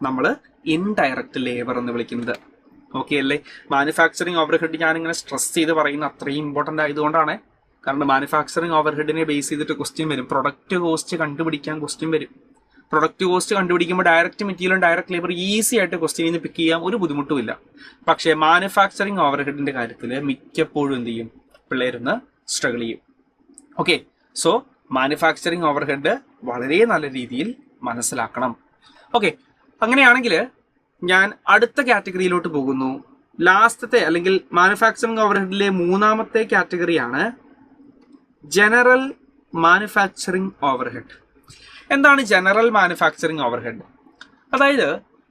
നമ്മൾ ഇൻഡയറക്റ്റ് ലേബർ എന്ന് വിളിക്കുന്നത്. ഓക്കെ അല്ലേ? മാനുഫാക്ചറിങ് ഓവർഹെഡ് ഞാനിങ്ങനെ സ്ട്രെസ് ചെയ്ത് പറയുന്ന അത്രയും ഇമ്പോർട്ടന്റ് ആയതുകൊണ്ടാണ്. കാരണം മാനുഫാക്ചറിങ് ഓവർഹെഡിനെ ബേസ് ചെയ്തിട്ട് ക്വസ്റ്റ്യൻ വരും. പ്രൊഡക്റ്റ് കോസ്റ്റ് കണ്ടുപിടിക്കാൻ ക്വസ്റ്റ്യൻ വരും. പ്രൊഡക്റ്റ് കോസ്റ്റ് കണ്ടുപിടിക്കുമ്പോൾ ഡയറക്റ്റ് മെറ്റീരിയലും ഡയറക്റ്റ് ലേബർ ഈസി ആയിട്ട് ക്വസ്റ്റ്യനിൽ നിന്ന് പിക്ക് ചെയ്യാൻ ഒരു ബുദ്ധിമുട്ടുമില്ല. പക്ഷേ മാനുഫാക്ചറിങ് ഓവർഹെഡിന്റെ കാര്യത്തിൽ മിക്കപ്പോഴും എന്ത് ചെയ്യും? പിള്ളേരൊന്ന് സ്ട്രഗിൾ ചെയ്യും. ഓക്കെ, സോ മാനുഫാക്ചറിങ് ഓവർഹെഡ് വളരെ നല്ല രീതിയിൽ മനസ്സിലാക്കണം. ഓക്കെ, അങ്ങനെയാണെങ്കിൽ ഞാൻ അടുത്ത കാറ്റഗറിയിലോട്ട് പോകുന്നു. ലാസ്റ്റത്തെ അല്ലെങ്കിൽ മാനുഫാക്ചറിങ് ഓവർഹെഡിലെ മൂന്നാമത്തെ കാറ്റഗറിയാണ് ജനറൽ മാനുഫാക്ചറിങ് ഓവർഹെഡ്. എന്താണ് ജനറൽ മാനുഫാക്ചറിങ് ഓവർഹെഡ്? അതായത്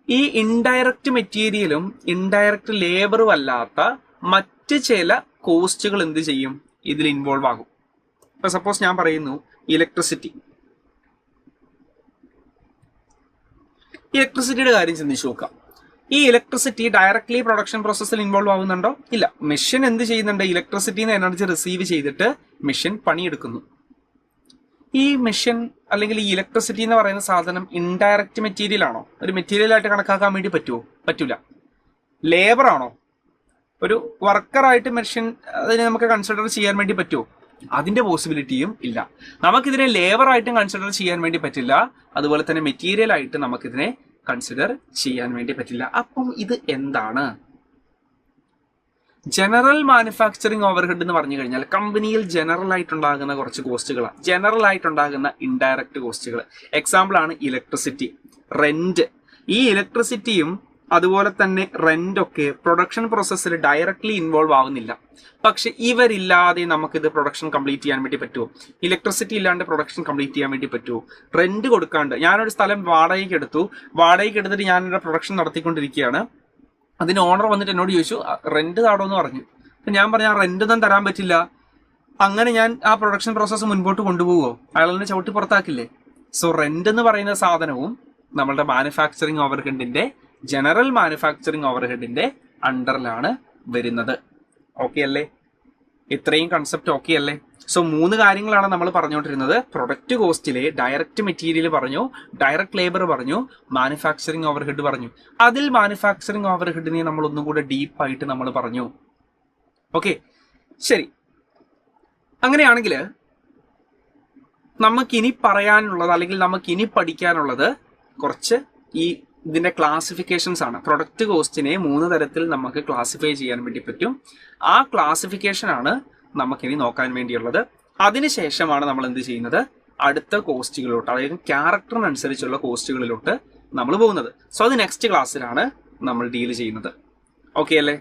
ഈ ഇൻഡയറക്റ്റ് മെറ്റീരിയലും ഇൻഡയറക്റ്റ് ലേബറും അല്ലാത്ത മറ്റ് ചില കോസ്റ്റുകൾ എന്ത് ചെയ്യും? ഇതിൽ ഇൻവോൾവ് ആകും. ഇപ്പൊ സപ്പോസ് ഞാൻ പറയുന്നു ഇലക്ട്രിസിറ്റി. ഇലക്ട്രിസിറ്റിയുടെ കാര്യം ചിന്തിച്ചു നോക്കാം. ഈ ഇലക്ട്രിസിറ്റി ഡയറക്ട്ലി പ്രൊഡക്ഷൻ പ്രോസസ്സിൽ ഇൻവോൾവ് ആവുന്നുണ്ടോ? ഇല്ല. മെഷീൻ എന്ത് ചെയ്യുന്നുണ്ട്? ഇലക്ട്രിസിറ്റിന്ന് എനർജി റിസീവ് ചെയ്തിട്ട് മെഷീൻ പണിയെടുക്കുന്നു. ഈ മെഷീൻ അല്ലെങ്കിൽ ഈ ഇലക്ട്രിസിറ്റി എന്ന് പറയുന്ന സാധനം ഇൻഡയറക്റ്റ് മെറ്റീരിയൽ ആണോ? ഒരു മെറ്റീരിയൽ ആയിട്ട് കണക്കാക്കാൻ വേണ്ടി പറ്റുമോ? പറ്റൂല. ലേബർ ആണോ? ഒരു വർക്കറായിട്ട് മെഷീൻ അതിനെ നമുക്ക് കൺസിഡർ ചെയ്യാൻ വേണ്ടി പറ്റുമോ? അതിന്റെ പോസിബിലിറ്റിയും ഇല്ല. നമുക്കിതിനെ ലേബർ ആയിട്ടും കൺസിഡർ ചെയ്യാൻ വേണ്ടി പറ്റില്ല, അതുപോലെ തന്നെ മെറ്റീരിയൽ ആയിട്ട് നമുക്കിതിനെ കൺസിഡർ ചെയ്യാൻ വേണ്ടി പറ്റില്ല. അപ്പം ഇത് എന്താണ്? ജനറൽ മാനുഫാക്ചറിങ് ഓവർഹെഡ് എന്ന് പറഞ്ഞു കഴിഞ്ഞാൽ കമ്പനിയിൽ ജനറൽ ആയിട്ടുണ്ടാകുന്ന കുറച്ച് കോസ്റ്റുകളാണ്, ജനറൽ ആയിട്ടുണ്ടാകുന്ന ഇൻഡയറക്റ്റ് കോസ്റ്റുകൾ. എക്സാമ്പിൾ ആണ് ഇലക്ട്രിസിറ്റി, റെന്റ്. ഈ ഇലക്ട്രിസിറ്റിയും അതുപോലെ തന്നെ റെന്റൊക്കെ പ്രൊഡക്ഷൻ പ്രോസസ്സിൽ ഡയറക്ട്ലി ഇൻവോൾവ് ആവുന്നില്ല. പക്ഷെ ഇവരില്ലാതെ നമുക്കിത് പ്രൊഡക്ഷൻ കംപ്ലീറ്റ് ചെയ്യാൻ വേണ്ടി പറ്റുമോ? ഇലക്ട്രിസിറ്റി ഇല്ലാണ്ട് പ്രൊഡക്ഷൻ കംപ്ലീറ്റ് ചെയ്യാൻ വേണ്ടി പറ്റുമോ? റെന്റ് കൊടുക്കാണ്ട് ഞാനൊരു സ്ഥലം വാടകയ്ക്ക് എടുത്തിട്ട് ഞാൻ എൻ്റെ പ്രൊഡക്ഷൻ നടത്തിക്കൊണ്ടിരിക്കുകയാണ്. അതിന് ഓണർ വന്നിട്ട് എന്നോട് ചോദിച്ചു റെന്റ് താടോ എന്ന് പറഞ്ഞു. ഞാൻ പറഞ്ഞു ആ റെന്റ് ഒന്നും തരാൻ പറ്റില്ല. അങ്ങനെ ഞാൻ ആ പ്രൊഡക്ഷൻ പ്രോസസ്സ് മുൻപോട്ട് കൊണ്ടുപോകുമോ? അയാളെന്നെ ചവിട്ടി പുറത്താക്കില്ലേ? സോ റെന്റ് എന്ന് പറയുന്ന സാധനവും നമ്മളുടെ മാനുഫാക്ചറിങ് ഓവർഹെഡിന്റെ, ജനറൽ മാനുഫാക്ചറിങ് ഓവർഹെഡിന്റെ അണ്ടറിലാണ് വരുന്നത്. ഓക്കെ അല്ലേ? ഇത്രയും കൺസെപ്റ്റ് ഓക്കെ അല്ലേ? സോ 3 കാര്യങ്ങളാണ് നമ്മൾ പറഞ്ഞുകൊണ്ടിരുന്നത്. പ്രൊഡക്റ്റ് കോസ്റ്റിലെ ഡയറക്റ്റ് മെറ്റീരിയൽ പറഞ്ഞു, ഡയറക്റ്റ് ലേബർ പറഞ്ഞു, മാനുഫാക്ചറിങ് ഓവർഹെഡ് പറഞ്ഞു. അതിൽ മാനുഫാക്ചറിങ് ഓവർഹെഡിനെ നമ്മൾ ഒന്നും കൂടെ ഡീപ്പായിട്ട് നമ്മൾ പറഞ്ഞു. ഓക്കെ, ശരി. അങ്ങനെയാണെങ്കിൽ നമുക്കിനി പറയാനുള്ളത് അല്ലെങ്കിൽ നമുക്കിനി പഠിക്കാനുള്ളത് കുറച്ച് ഇതിന്റെ ക്ലാസിഫിക്കേഷൻസ് ആണ്. പ്രൊഡക്റ്റ് കോസ്റ്റിനെ 3 തരത്തിൽ നമുക്ക് ക്ലാസിഫൈ ചെയ്യാൻ വേണ്ടി പറ്റും. ആ ക്ലാസിഫിക്കേഷൻ ആണ് നമുക്കിനി നോക്കാൻ വേണ്ടിയുള്ളത്. അതിനുശേഷമാണ് നമ്മൾ എന്ത് ചെയ്യുന്നത്? അടുത്ത കോസ്റ്റുകളിലോട്ട്, അതായത് ക്യാരക്ടറിനനുസരിച്ചുള്ള കോസ്റ്റുകളിലോട്ട് നമ്മൾ പോകുന്നത്. സോ അത് നെക്സ്റ്റ് ക്ലാസ്സിലാണ് നമ്മൾ ഡീൽ ചെയ്യുന്നത്. ഓക്കെ അല്ലേ?